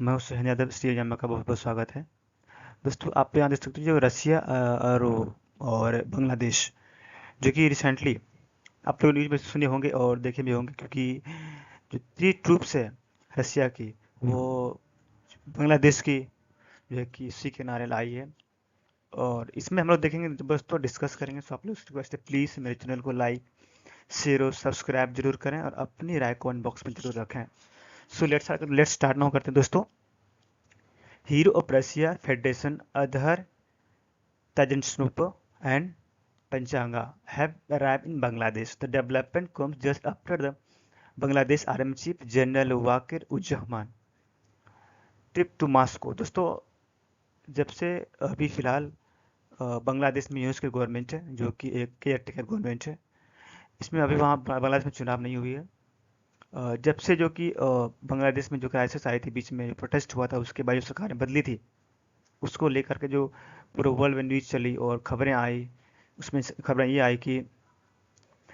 मैं हूं सुहेल यादव। स्टील जम्मा का बहुत बहुत स्वागत है। दोस्तों, आप यहाँ देख सकते हो जो रसिया और बांग्लादेश, जो कि रिसेंटली आप लोग न्यूज में सुने होंगे और देखे भी होंगे, क्योंकि जो 3 ट्रूप्स है रसिया की, वो बांग्लादेश की जो है कि सी किनारे लाई है। और इसमें हम लोग देखेंगे, बस तो डिस्कस करेंगे। तो आप लोग रिक्वेस्ट है, प्लीज़ मेरे चैनल को लाइक शेयर और सब्सक्राइब जरूर करें और अपनी राय कमेंट बॉक्स में जरूर रखें। सो लेट्स स्टार्ट नाउ करते हैं दोस्तों। हीरो ऑफ रशिया फेडरेशन अधर Tajansnupa and Panchanga have arrived in Bangladesh. The development comes just after the Bangladesh Army Chief General Wakir Uzzahman trip to Moscow. दोस्तों, जब से अभी फिलहाल बांग्लादेश में यूएस की गवर्नमेंट है, जो कि एक केयर टेकर गवर्नमेंट है। इसमें अभी वहाँ बांग्लादेश में चुनाव नहीं हुई है। जब से जो कि बांग्लादेश में जो क्राइसिस आई थी, बीच में जो प्रोटेस्ट हुआ था, उसके बाद जो सरकार बदली थी, उसको लेकर के जो पूरे वर्ल्ड में न्यूज़ चली और खबरें आई, उसमें खबरें ये आई कि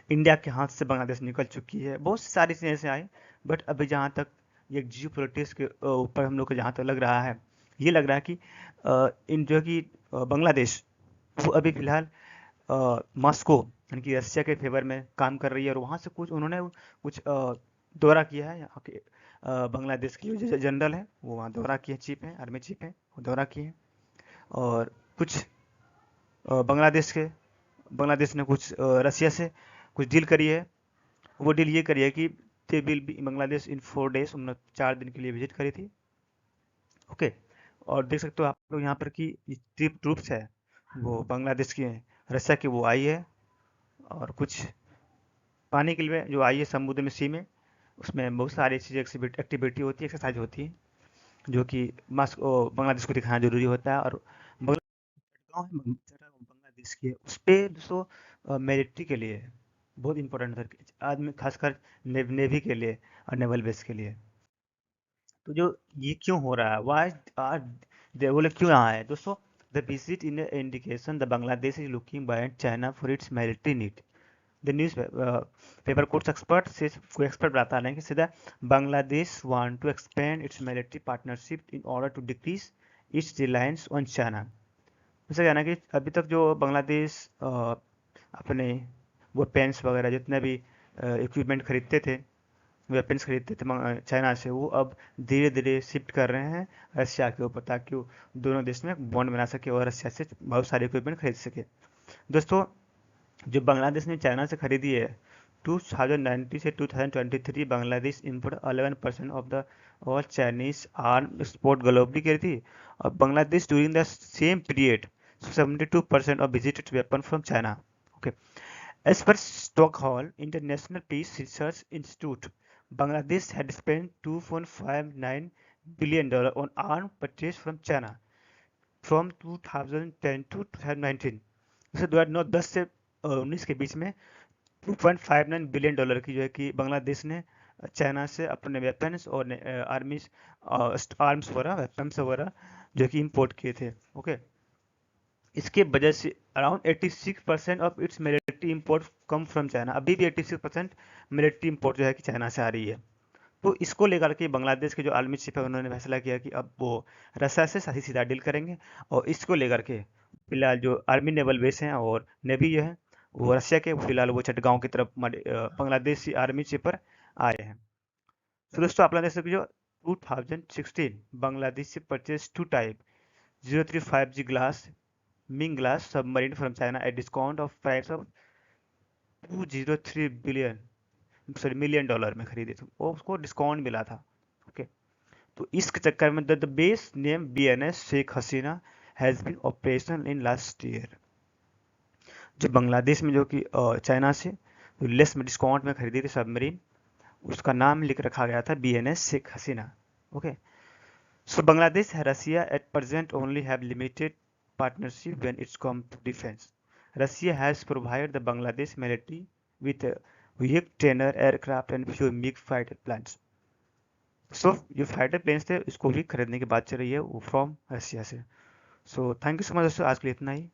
इंडिया के हाथ से बांग्लादेश निकल चुकी है। बहुत सारी चीज़ें ऐसे आई। बट अभी जहाँ तक ये जियो पॉलिटिक्स के ऊपर हम लोग को जहाँ तक लग रहा है, ये लग रहा है कि इन जो कि बांग्लादेश, वो अभी फिलहाल मॉस्को यानी कि रसिया के फेवर में काम कर रही है। और वहाँ से कुछ उन्होंने कुछ दौरा किया है। यहाँ के बांग्लादेश के जो जनरल है, वो वहाँ दौरा किए, चीफ है, आर्मी चीफ है, वो दौरा किए हैं। और कुछ बांग्लादेश ने कुछ रसिया से कुछ डील करी है। वो डील ये करी है कि they will be Bangladesh in 4 days. उन्होंने 4 दिन के लिए विजिट करी थी। ओके। और देख सकते हो आप लोग यहाँ पर कि ट्रूप्स है, वो बांग्लादेश की है, रसिया की वो आई है। और कुछ पानी के लिए जो आई है समुद्र में, सी में, उसमें बहुत सारी चीज़ें एक्टिविटी होती है, एक्सरसाइज होती है, जो कि बांग्लादेश को दिखाना जरूरी होता है। और गाँव है बांग्लादेश की है, उस पे दोस्तों मिलिट्री के लिए बहुत इंपॉर्टेंट है, आदमी खासकर नेवी के लिए और नेवल बेस के लिए। तो जो ये क्यों हो रहा है, वाई आर दे, बोले क्यों रहा है दोस्तों? The visit in indication the Bangladesh is looking by China for its military need. The newspaper course expert से, कोई एक्सपर्ट बताता नहीं कि सीधा Bangladesh want to expand its military partnership in order to decrease its reliance on China. जैसे कहना कि अभी तक जो बांग्लादेश अपने वेपन्स वगैरह जितने भी इक्विपमेंट खरीदते थे, वेपन्स खरीदते थे चाइना से, वो अब धीरे धीरे शिफ्ट कर रहे हैं रशिया के ऊपर, ताकि वो दोनों देश में बॉन्ड बना सके और रशिया से बहुत सारे इक्विपमेंट खरीद सके। दोस्तों, जो बांग्लादेश ने चाइना से खरीदी है, 2019 से 2023 Bangladesh import 11% of the all Chinese arm export globally की थी। और Bangladesh during the same period 72% of visited weapon from China. Okay. As per Stockholm International Peace Research Institute, Bangladesh had spent $2.59 billion on arms purchase from China from 2010 to 2019। जैसे 2010 से 19 के बीच में $2.59 billion की जो है कि बांग्लादेश ने चाइना से अपने वेपन्स और आर्मी आर्म्स वगैरह, वेपन्स वगैरह जो कि इंपोर्ट किए थे। ओके। इसके वजह से around 86% of its military import come from China. अभी भी 86% मिलिट्री इंपोर्ट जो है कि चाइना से आ रही है। तो इसको लेकर के बांग्लादेश के जो आर्मी चीफ है, उन्होंने फैसला किया कि अब वो रसिया से सीधी सीधा डील करेंगे। और इसको लेकर के फिलहाल जो आर्मी नेवल बेस हैं और नेवी जो है, वो रसिया के, फिलहाल वो चटगांव की तरफ बांग्लादेशी आर्मी चीफ पर आए हैं। तो दोस्तों, आप लोग देख सकते हो, 2016 बांग्लादेश से purchase 2 type 035G glass Ming glass submarine from China at discount of price of 203 billion, sorry million dollar में खरीदे थे, और उसको डिस्काउंट मिला था। ओके। तो इसके चक्कर में the base name BNS Sheikh Hasina has been operational in last year. जो बांग्लादेश में जो कि चाइना से जो लेस में डिस्काउंट में खरीदी थी सबमरीन, उसका नाम लिख रखा गया था BNS Sheikh Hasina. Okay. So Bangladesh and Russia at present only have limited partnership when it's come to defense. Russia has provided the Bangladesh military with weak trainer aircraft and few MiG fighter planes. So जो fighter planes थे, इसको भी खरीदने की बात चल रही है वो फ्रॉम रशिया से। So thank you so much दोस्तों, आज के लिए इतना ही।